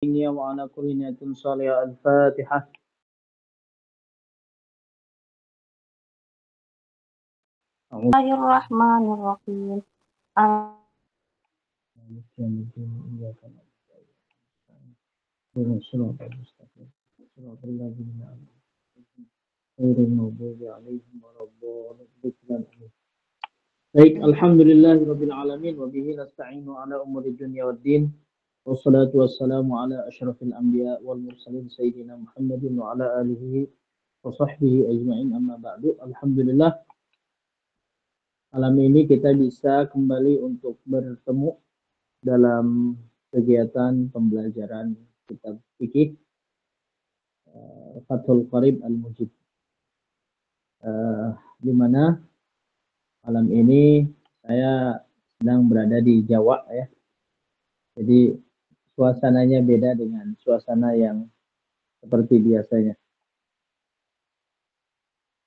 النية وعلى كل نية صالحة. الفاتحة. Bismillahirrahmanirrahim. Baik, alhamdulillahirabbil alamin wa bihi nasta'inu ala umuri dunya waddin. Wassalatu wassalamu ala asyrafil anbiya wal mursalin sayyidina Muhammadin wa ala alihi wa sahbihi ajma'in, amma ba'du. Alhamdulillah, malam ini kita bisa kembali untuk bertemu dalam kegiatan pembelajaran kitab fikih Fathul Qarib Al-Mujib, di mana malam ini saya sedang berada di Jawa ya. Jadi suasananya beda dengan suasana yang seperti biasanya.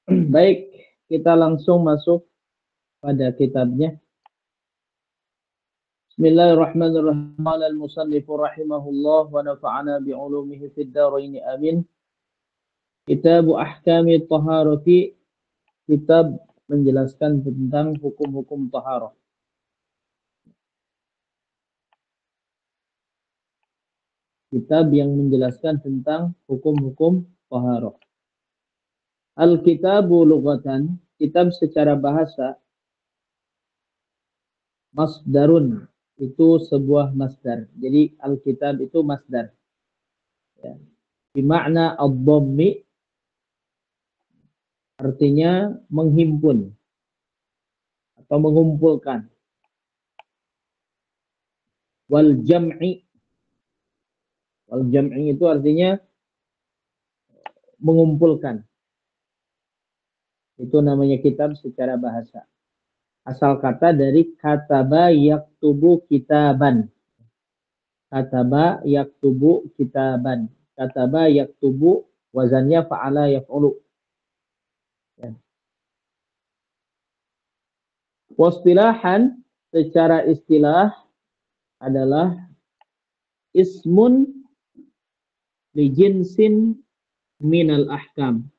Baik, kita langsung masuk pada kitabnya. Bismillahirrahmanirrahim. Al-musannif rahimahullah wa nafa'ana bi'ulumihi fid dharain amin. Kitab Ahkami Taharati, kitab menjelaskan tentang hukum-hukum taharah. Kitab yang menjelaskan tentang hukum-hukum taharah. Al-kitabu lughatan, kitab secara bahasa. Masdarun, itu sebuah masdar. Jadi al-kitab itu masdar. Ya. Bimakna ad-dhammi, artinya menghimpun atau mengumpulkan. Wal jam'i, wal jam'i itu artinya mengumpulkan. Itu namanya kitab secara bahasa. Asal kata dari kataba yaktubu kitaban. Kataba yaktubu kitaban. Kataba yaktubu wazannya fa'ala yaf'ulu. Ya. Wastilahan, secara istilah adalah ismun li jinsin minal ahkam.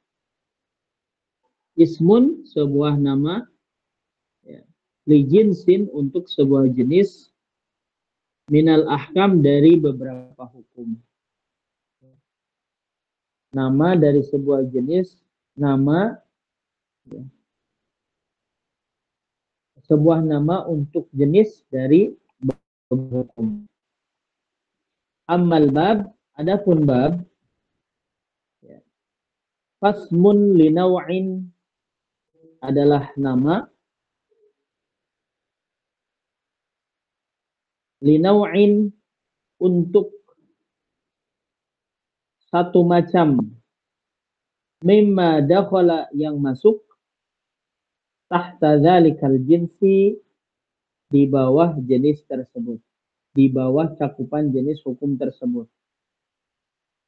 Ismun, sebuah nama, ya, li jinsin, untuk sebuah jenis, minal ahkam, dari beberapa hukum. Nama dari sebuah jenis, nama, ya, sebuah nama untuk jenis dari beberapa hukum. Ammal bab, adapun bab, ya, fasmun li naw'in, adalah nama, li naw'in, untuk satu macam, mimma dakhala, yang masuk, tahta dzalikal jinsi, di bawah jenis tersebut, di bawah cakupan jenis hukum tersebut.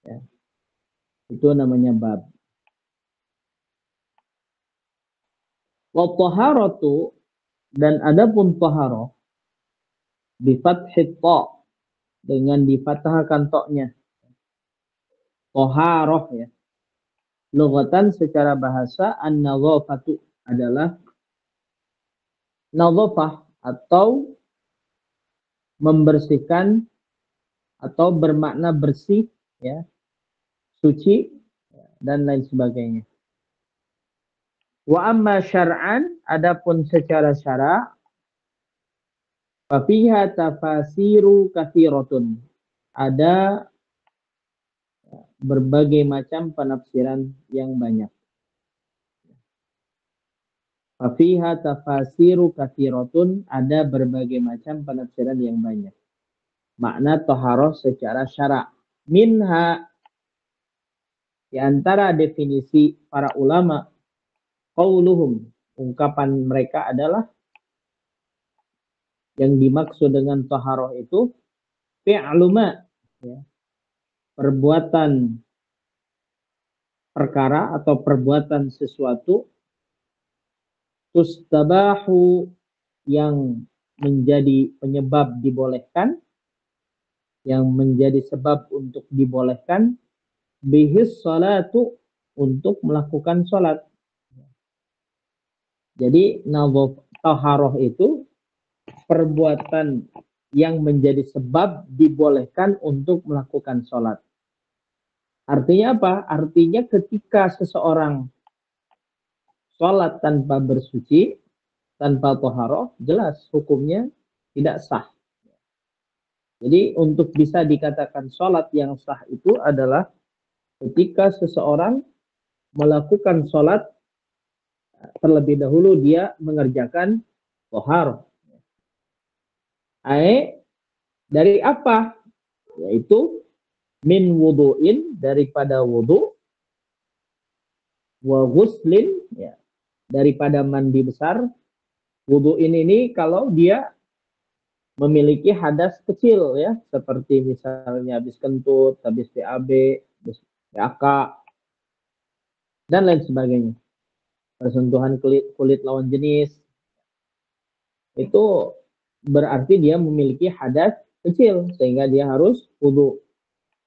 Ya. Itu namanya bab. Wa taharatu, dan adapun taharah, bi fathit ta, dengan difathahkan ta-nya. Taharah, ya. Lughatan, secara bahasa, an-nadhafatu, adalah nadhafah, atau membersihkan, atau bermakna bersih, ya, suci, dan lain sebagainya. Wa amma syar'an, adapun secara syara', fa fiha tafasiru katsiratun, ada berbagai macam penafsiran yang banyak. Fa fiha tafasiru katsiratun, ada berbagai macam penafsiran yang banyak. Makna taharah secara syara'. Minha, di antara definisi para ulama, qauluhum, ungkapan mereka adalah, yang dimaksud dengan taharah itu fi'lu ma, ya, perbuatan perkara atau perbuatan sesuatu, tustabahu, yang menjadi penyebab dibolehkan, yang menjadi sebab untuk dibolehkan, bihis salatu, untuk melakukan sholat. Jadi taharoh itu perbuatan yang menjadi sebab dibolehkan untuk melakukan sholat. Artinya apa? Artinya ketika seseorang sholat tanpa bersuci, tanpa taharoh, jelas hukumnya tidak sah. Jadi untuk bisa dikatakan sholat yang sah itu adalah ketika seseorang melakukan sholat terlebih dahulu dia mengerjakan tohar. Dari apa? Yaitu min wudu'in, daripada wudu, wa ghuslin, ya, daripada mandi besar. Wudu'in ini kalau dia memiliki hadas kecil, ya, seperti misalnya habis kentut, habis BAB, habis PAK, dan lain sebagainya. Persentuhan kulit lawan jenis, itu berarti dia memiliki hadas kecil sehingga dia harus wudu.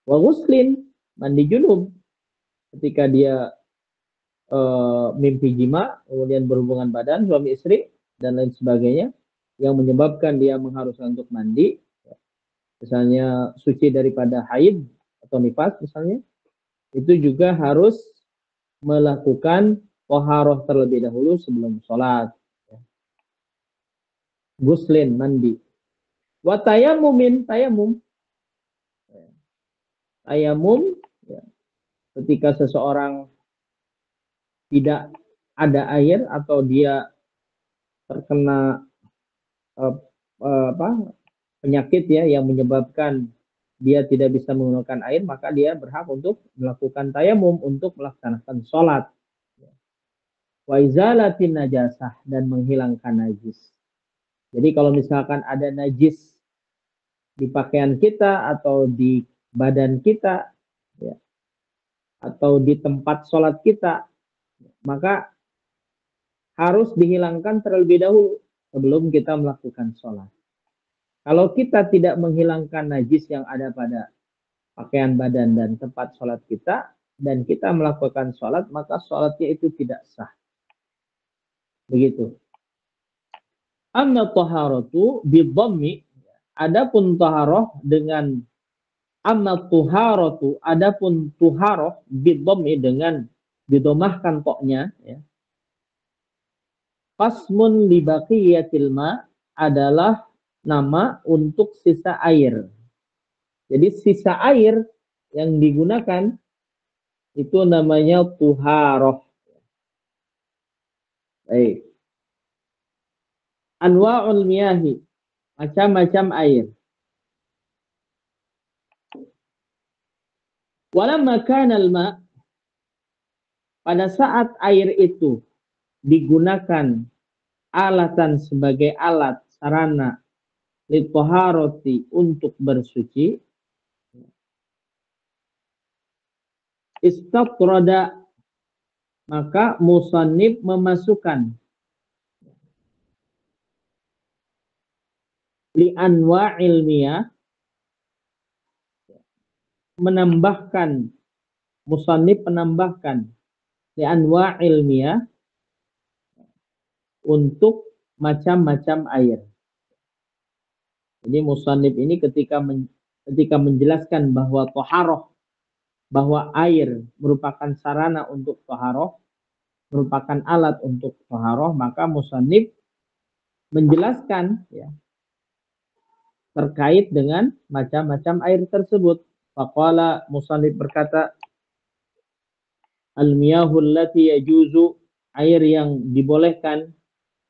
Wa ghuslin, mandi junub, ketika dia mimpi jima, kemudian berhubungan badan suami istri dan lain sebagainya yang menyebabkan dia mengharuskan untuk mandi, misalnya suci daripada haid atau nifas misalnya, itu juga harus melakukan taharah terlebih dahulu sebelum sholat. Guslin, mandi. Wa tayamumin, tayamum. Tayamum, ya, ketika seseorang tidak ada air atau dia terkena penyakit, ya, yang menyebabkan dia tidak bisa menggunakan air, maka dia berhak untuk melakukan tayamum untuk melaksanakan sholat. Wa izalatin najasah, dan menghilangkan najis. Jadi kalau misalkan ada najis di pakaian kita atau di badan kita, ya, atau di tempat sholat kita, maka harus dihilangkan terlebih dahulu sebelum kita melakukan sholat. Kalau kita tidak menghilangkan najis yang ada pada pakaian badan dan tempat sholat kita, dan kita melakukan sholat, maka sholatnya itu tidak sah. Begitu. Amma taharatu bidhammi, adapun taharah dengan amma tuharatu, adapun tuharah bidhammi dengan didomahkan toknya, ya. Fasmun li baqiyatil ma, adalah nama untuk sisa air. Jadi sisa air yang digunakan itu namanya tuharah. Baik. Anwa'ul miyahi, macam-macam air. Walamma kana al-ma, pada saat air itu digunakan alatan sebagai alat sarana lithaharati, untuk bersuci, istatrada, maka musannif memasukkan li anwa ilmiah, menambahkan, musannif menambahkan li anwa ilmiah, untuk macam-macam air. Jadi musannif ini ketika menjelaskan bahwa taharah, bahwa air merupakan sarana untuk taharah, merupakan alat untuk taharah, maka musannif menjelaskan, ya, terkait dengan macam-macam air tersebut. Faqala, musannif berkata, al-miyahul lati yajuzu, air yang dibolehkan,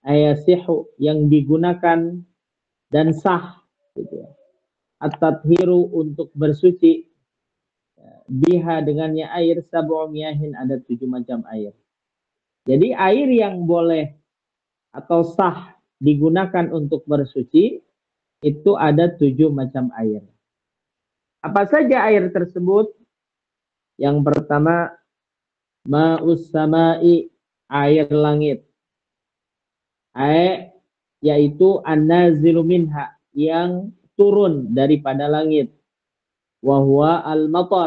ayasihu, yang digunakan dan sah, gitu ya. At-tathiru, untuk bersuci, biha, dengannya air, sab'u miyahin, ada 7 macam air. Jadi air yang boleh atau sah digunakan untuk bersuci itu ada 7 macam air. Apa saja air tersebut? Yang pertama, ma'us sama'i, air langit. Yaitu an-nazilu minha, yang turun daripada langit. wa huwa al-matar.